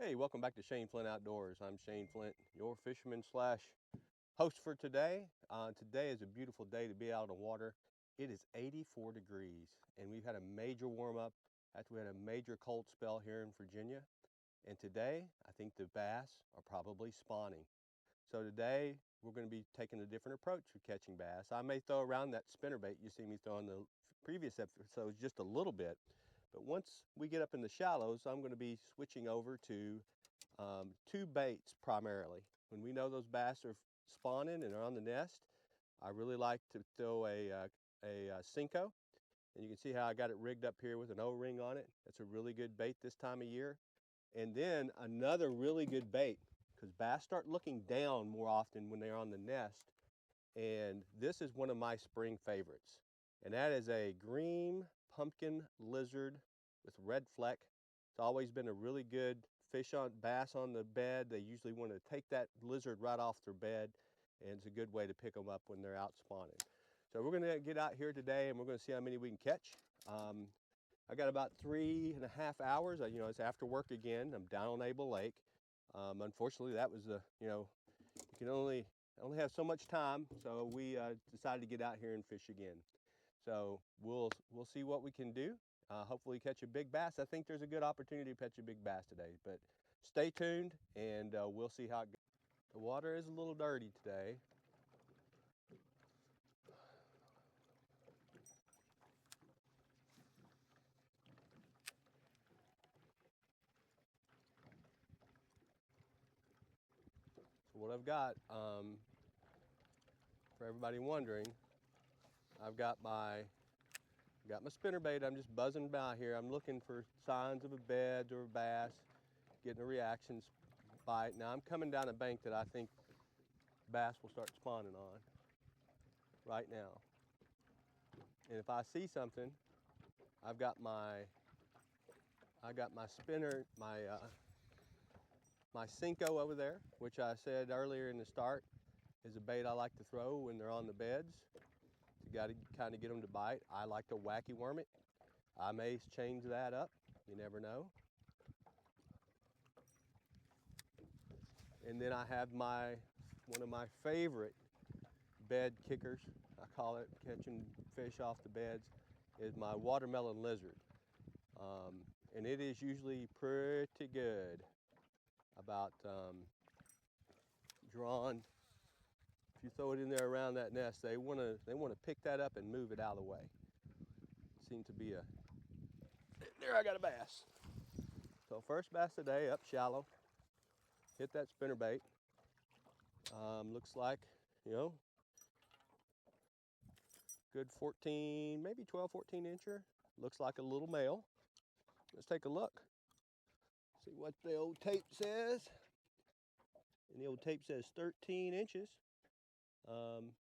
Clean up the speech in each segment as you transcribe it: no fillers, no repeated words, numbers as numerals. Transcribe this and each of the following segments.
Hey, welcome back to Shane Flint Outdoors. I'm Shane Flint, your fisherman slash host for today. Today is a beautiful day to be out on the water. It is 84 degrees, and we've had a major warm up after we had a major cold spell here in Virginia. And today, I think the bass are probably spawning. So today, we're going to be taking a different approach for catching bass. I may throw around that spinnerbait you see me throw in the previous episodes just a little bit, but once we get up in the shallows, I'm going to be switching over to two baits primarily. When we know those bass are spawning and are on the nest, I really like to throw a Cinco, and you can see how I got it rigged up here with an O-ring on it. That's a really good bait this time of year. And then another really good bait, because bass start looking down more often when they're on the nest. And this is one of my spring favorites. And that is a green pumpkin lizard with red fleck. It's always been a really good bass on the bed. They usually want to take that lizard right off their bed, and it's a good way to pick them up when they're out spawning. So we're going to get out here today, and we're going to see how many we can catch. I got about 3.5 hours. It's after work again. I'm down on Abel Lake. Unfortunately, that was you can only have so much time, so we decided to get out here and fish again. So we'll see what we can do. Hopefully catch a big bass. I think there's a good opportunity to catch a big bass today, but stay tuned and we'll see how it goes. The water is a little dirty today. So what I've got, for everybody wondering, I've got my spinner bait. I'm just buzzing by here. I'm looking for signs of a bed or a bass, getting a reaction bite. Now I'm coming down a bank that I think bass will start spawning on right now. And if I see something, I've got my spinner, my Cinco over there, which I said earlier in the start is a bait I like to throw when they're on the beds. You got to kind of get them to bite. I like to wacky worm it. I may change that up. You never know. And then I have one of my favorite bed kickers. I call it catching fish off the beds. Is my watermelon lizard, and it is usually pretty good about drawn. If you throw it in there around that nest, they wanna pick that up and move it out of the way. Seems to be a there. I got a bass. So first bass today, up shallow. Hit that spinner bait. Looks like, you know, good 14, maybe 12, 14 incher. Looks like a little male. Let's take a look. See what the old tape says. And the old tape says 13 inches. Um,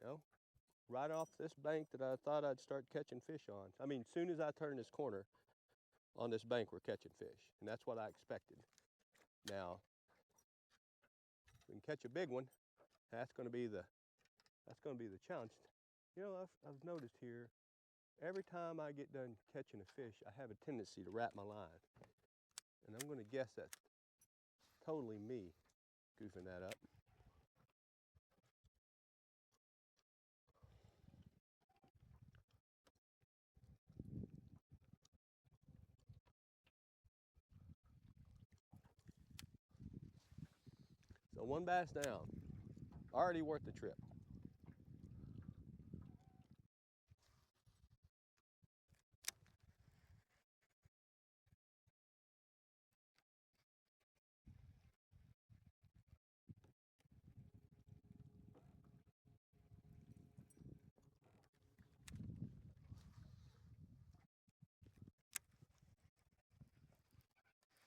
you know, right off this bank that I thought I'd start catching fish on. I mean, as soon as I turn this corner on this bank, we're catching fish. And that's what I expected. Now, we can catch a big one. That's going to be the challenge. You know, I've noticed here, every time I get done catching a fish, I have a tendency to wrap my line. And I'm going to guess that's totally me goofing that up. So one bass down, already worth the trip.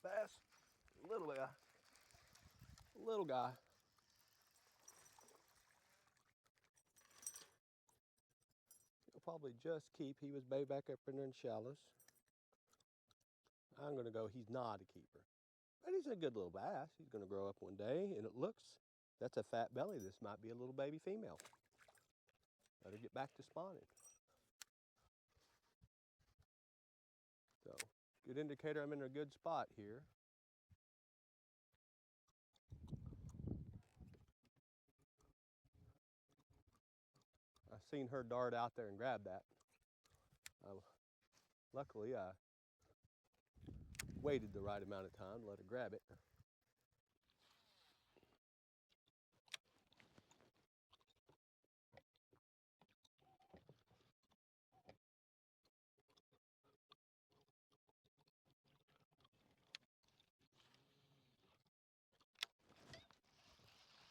Bass, little guy, little guy. He'll probably just keep. He was way back up in the shallows. I'm going to go, he's not a keeper. But he's a good little bass. He's going to grow up one day, and it looks, that's a fat belly. This might be a little baby female. Better get back to spawning. So Good indicator I'm in a good spot here. I seen her dart out there and grab that. Luckily, I waited the right amount of time to let her grab it.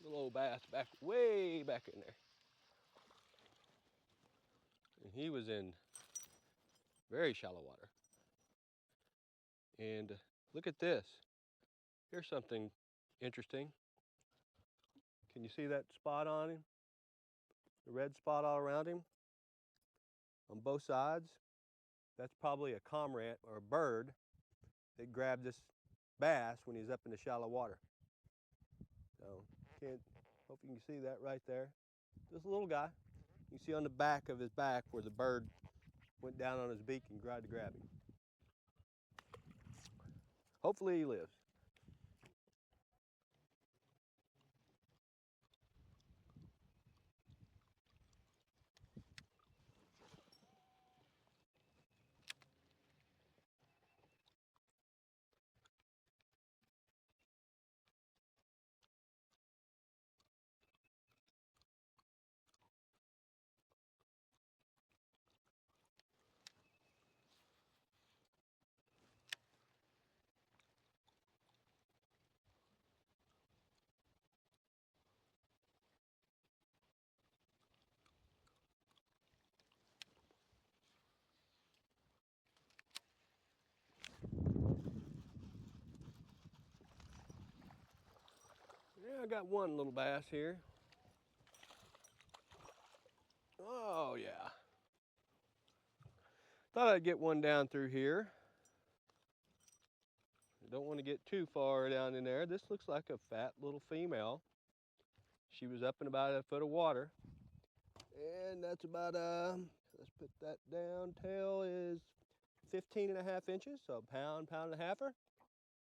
Little old bass back, way back in there. And he was in very shallow water. And look at this. Here's something interesting. Can you see that spot on him? The red spot all around him? On both sides? That's probably a cormorant or a bird that grabbed this bass when he's up in the shallow water. So, hope you can see that right there. This little guy. You see on the back of his back where the bird went down on his beak and tried to grab him. Hopefully he lives. Yeah, I got one little bass here. Oh yeah. Thought I'd get one down through here. Don't want to get too far down in there. This looks like a fat little female. She was up in about a foot of water. And that's about, let's put that down. Tail is 15.5 inches, so pound and a halfer.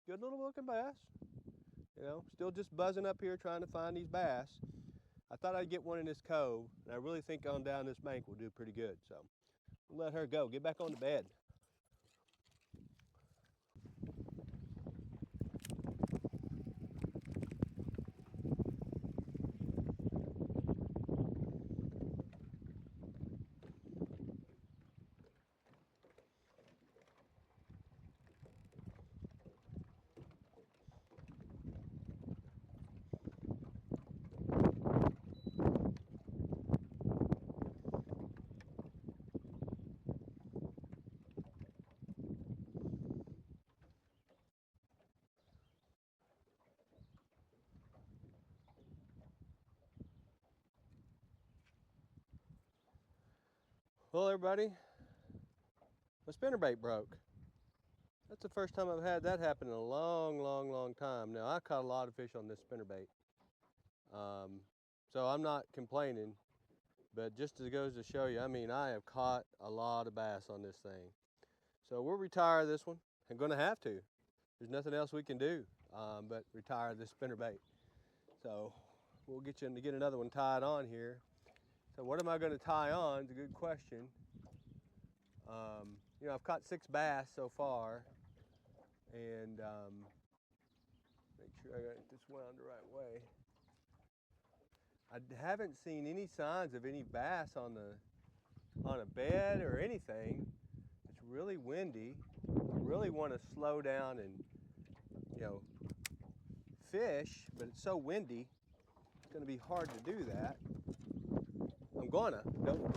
Good little looking bass. You know, still just buzzing up here trying to find these bass. I thought I'd get one in this cove, and I really think on down this bank will do pretty good. So we'll let her go. Get back on the bed. Well, everybody, my spinnerbait broke. That's the first time I've had that happen in a long time. Now, I caught a lot of fish on this spinnerbait. So I'm not complaining, but just as it goes to show you, I mean, I have caught a lot of bass on this thing. So we'll retire this one. I'm gonna have to. There's nothing else we can do but retire this spinnerbait. So we'll get you to get another one tied on here. So what am I gonna tie on? It's a good question. You know, I've caught 6 bass so far, and make sure I got this wound the right way. I haven't seen any signs of any bass on a bed or anything. It's really windy. I really want to slow down and, you know, fish, but it's so windy. It's going to be hard to do that. I'm gonna.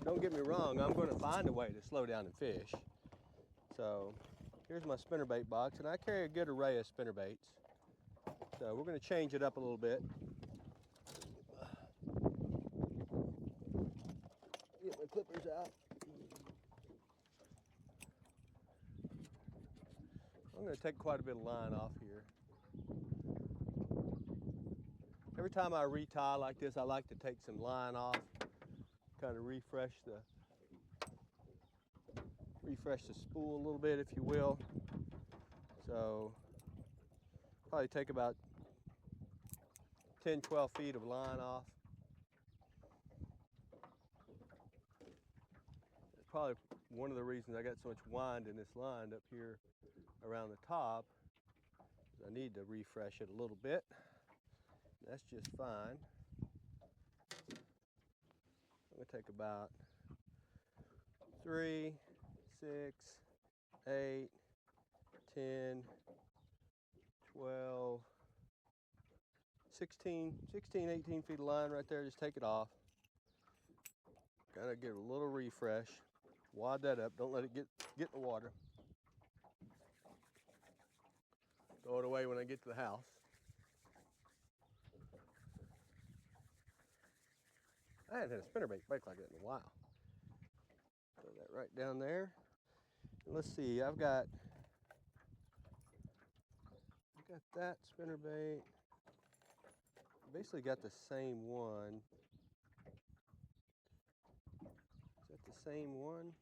Don't get me wrong. I'm going to find a way to slow down and fish. So here's my spinnerbait box, and I carry a good array of spinnerbaits. So we're going to change it up a little bit. Get my clippers out. I'm going to take quite a bit of line off here. Every time I retie like this, I like to take some line off, kind of refresh the spool a little bit, if you will. So probably take about 10, 12 feet of line off. That's probably one of the reasons I got so much wind in this line up here around the top. I need to refresh it a little bit. That's just fine. I'm gonna take about 3, 6, 8, 10, 12, 16, 18 feet of line right there. Just take it off. Gotta give it a little refresh. Wad that up. Don't let it get in the water. Throw it away when I get to the house. I hadn't had a spinnerbait break like that in a while. Throw that right down there. And let's see, I've got that spinnerbait. Basically got the same one. Is that the same one?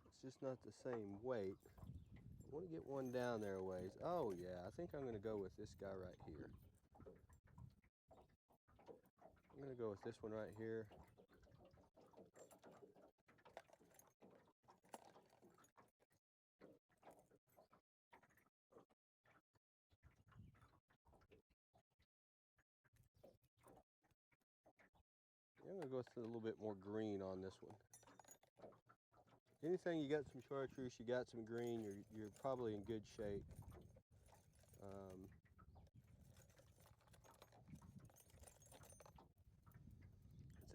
It's just not the same weight. I want to get one down there a ways. Oh yeah, I think I'm going to go with this guy right here. I'm going to go with this one right here. I'm going to go with a little bit more green on this one. Anything you got some chartreuse, you got some green, you're probably in good shape.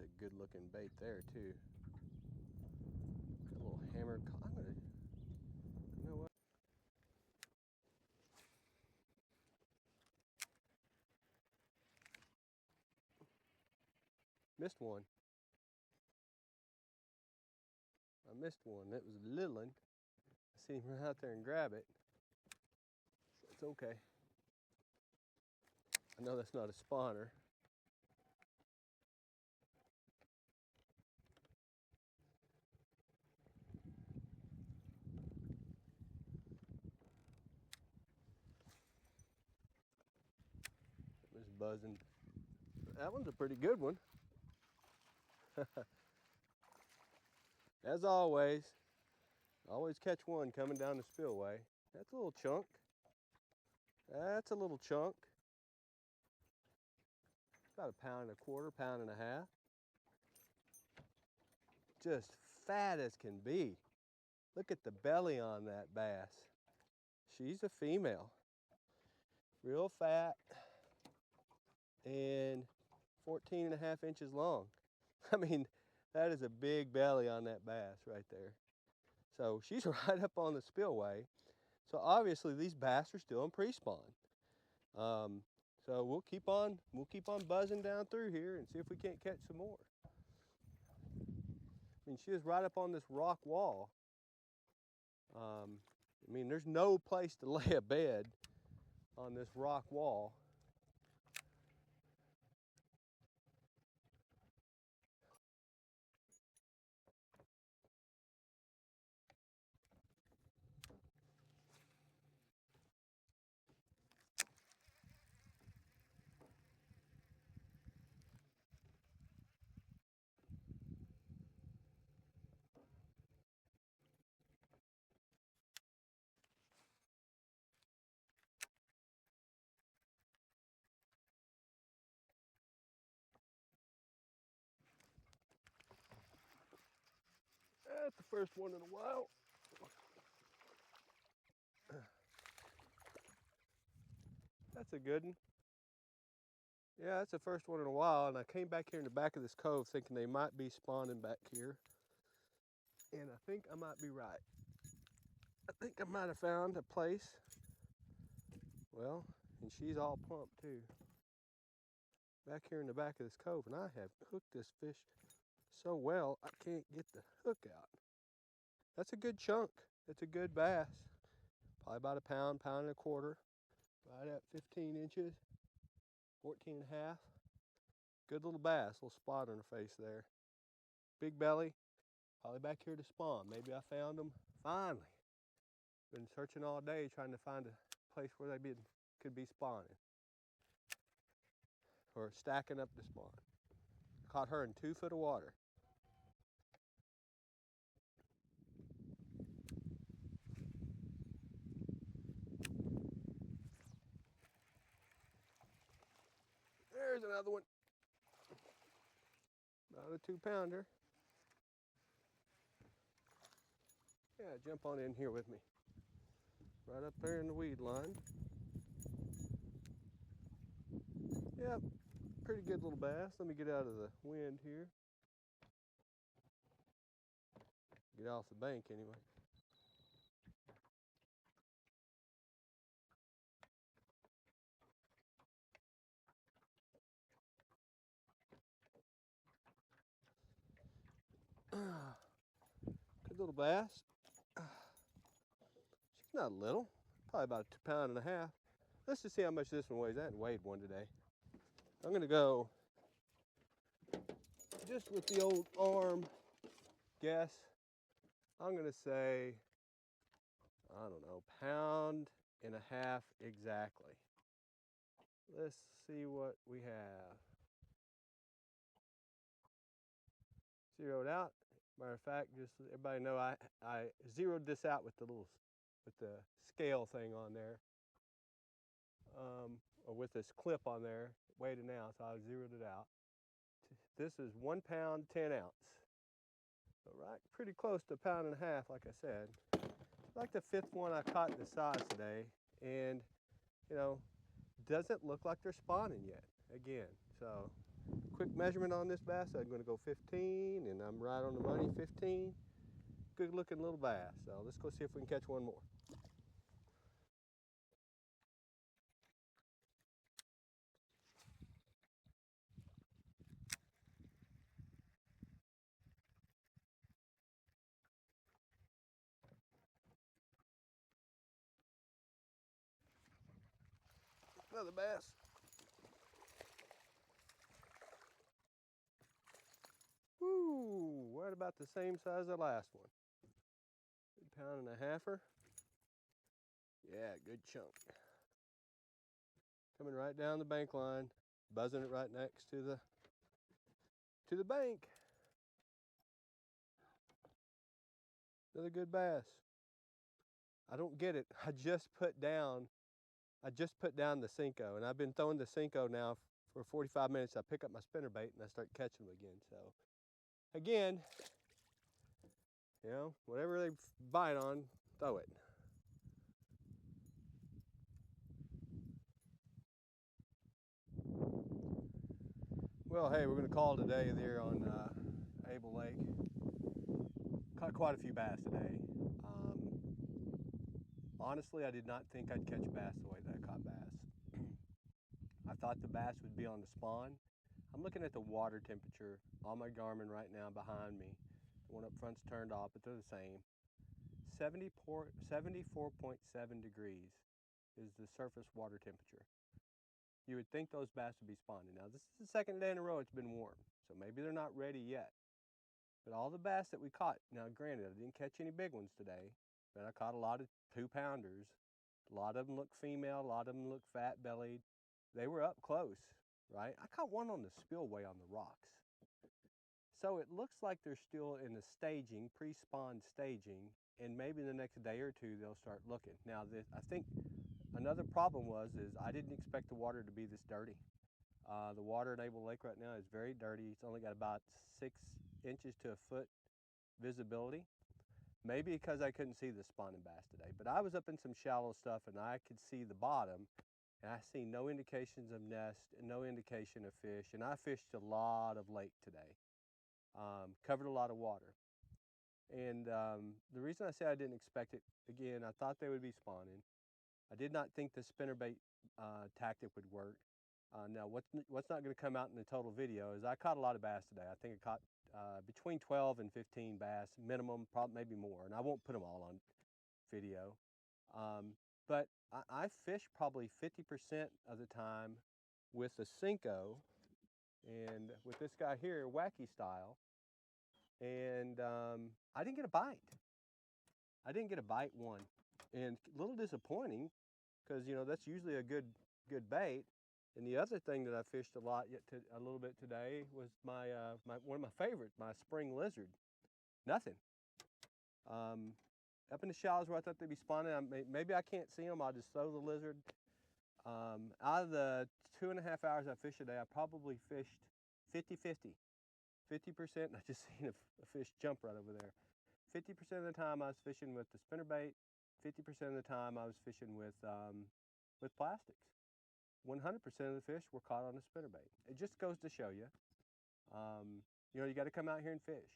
It's a good looking bait there too. Got a little hammer. I'm gonna, you know what? Missed one. I missed one. That was a little one. I seen him run out there and grab it. It's okay. I know that's not a spawner. It was buzzing. That one's a pretty good one. As always catch one coming down the spillway. That's a little chunk. That's a little chunk. About a pound and a quarter, pound and a half. Just fat as can be. Look at the belly on that bass. She's a female. Real fat and 14 and a half inches long. I mean, that is a big belly on that bass right there. So she's right up on the spillway. So obviously these bass are still in pre-spawn. So we'll keep on buzzing down through here and see if we can't catch some more. I mean, she is right up on this rock wall. I mean, there's no place to lay a bed on this rock wall. That's the first one in a while. That's a good one. Yeah, that's the first one in a while, and I came back here in the back of this cove thinking they might be spawning back here. And I think I might be right. I think I might have found a place. Well, and she's all pumped too. Back here in the back of this cove, and I have hooked this fish so well, I can't get the hook out. That's a good chunk. It's a good bass. Probably about a pound, pound and a quarter. Right at 15 inches, 14 and a half. Good little bass, little spot on her face there. Big belly, probably back here to spawn. Maybe I found them finally. Been searching all day trying to find a place where they could be spawning or stacking up to spawn. Caught her in 2 foot of water. There's another one. About a 2-pounder. Yeah, jump on in here with me. Right up there in the weed line. Yep, pretty good little bass. Let me get out of the wind here. Get off the bank anyway. Good little bass. She's not little, probably about a 1.5 pounds. Let's just see how much this one weighs. I hadn't weighed one today. I'm gonna go just with the old arm guess. I'm gonna say, I don't know, 1.5 pounds exactly. Let's see what we have. Zeroed out. Matter of fact, just so everybody know, I zeroed this out with the scale thing on there, or with this clip on there, weighed it out, so I zeroed it out. This is 1 pound 10 ounce. So right, pretty close to 1.5 pounds, like I said. Like the 5th one I caught this size today, and you know, doesn't look like they're spawning yet. Again, so quick measurement on this bass. I'm going to go 15, and I'm right on the money. 15. Good looking little bass. So let's go see if we can catch one more. Another bass. Woo! Right about the same size as the last one. 1.5 pounds. Yeah, good chunk. Coming right down the bank line, buzzing it right next to the bank. Another good bass. I don't get it. I just put down the Cinco, and I've been throwing the Cinco now for 45 minutes. I pick up my spinnerbait and I start catching them again. So again, you know, whatever they bite on, throw it. Well, hey, we're going to call today there on Abel Lake. Caught quite a few bass today. Honestly, I did not think I'd catch bass the way that I caught bass. I thought the bass would be on the spawn. I'm looking at the water temperature on my Garmin right now behind me. The one up front's turned off, but they're the same. 74.7 degrees is the surface water temperature. You would think those bass would be spawning. Now, this is the 2nd day in a row it's been warm, so maybe they're not ready yet. But all the bass that we caught, now granted, I didn't catch any big ones today, but I caught a lot of 2-pounders. A lot of them look female, a lot of them look fat-bellied. They were up close, right? I caught one on the spillway on the rocks. So it looks like they're still in the staging, pre-spawn staging, and maybe the next day or two they'll start looking. Now, I think another problem is I didn't expect the water to be this dirty. The water in Abel Lake right now is very dirty. It's only got about 6 inches to a foot visibility. Maybe because I couldn't see the spawning bass today, but I was up in some shallow stuff and I could see the bottom, and I see no indications of nest and no indication of fish. And I fished a lot of lake today, covered a lot of water. And the reason I say I didn't expect it, again, I thought they would be spawning. I did not think the spinnerbait tactic would work. Now, what's not going to come out in the total video is I caught a lot of bass today. I think I caught between 12 and 15 bass minimum, probably maybe more, and I won't put them all on video. But I fished probably 50% of the time with the Cinco and with this guy here, wacky style, and I didn't get a bite. I didn't get a bite one, and a little disappointing because that's usually a good bait. And the other thing that I fished a lot a little bit today was my one of my favorites, my spring lizard. Nothing. Up in the shallows where I thought they'd be spawning, maybe I can't see them. I'll just throw the lizard. Out of the 2.5 hours I fished today, I probably fished 50-50. 50%, I just seen a fish jump right over there. 50% of the time I was fishing with the spinnerbait. 50% of the time I was fishing with plastics. 100% of the fish were caught on a spinnerbait. It just goes to show you, you got to come out here and fish.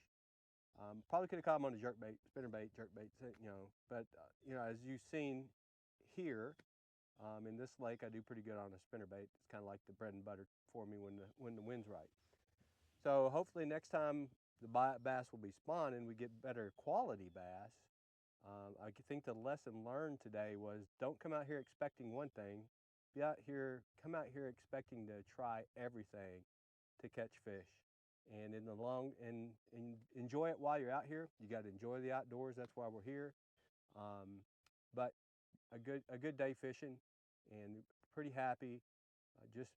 Probably could have caught them on a jerkbait, spinnerbait, jerkbait, but as you've seen here in this lake, I do pretty good on a spinnerbait. It's kind of like the bread and butter for me when the wind's right. So hopefully next time the bass will be spawning, we get better quality bass. I think the lesson learned today was don't come out here expecting one thing. Come out here expecting to try everything to catch fish. And in the and enjoy it while you're out here. You got to enjoy the outdoors. That's why we're here. But a good day fishing, and pretty happy. Just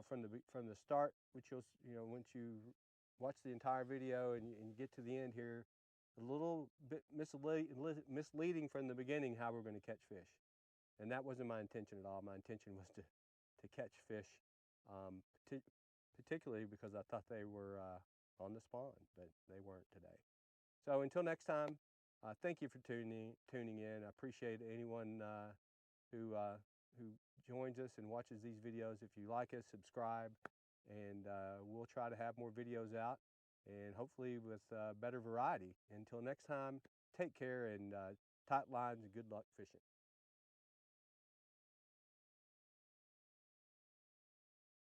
from the start, which once you watch the entire video and you get to the end here, a little bit misleading from the beginning how we're going to catch fish, and that wasn't my intention at all. My intention was to catch fish, particularly because I thought they were on the spawn, but they weren't today. So until next time, thank you for tuning in. I appreciate anyone who joins us and watches these videos. If you like us, subscribe, and we'll try to have more videos out, and hopefully with better variety. Until next time, take care, and tight lines and good luck fishing.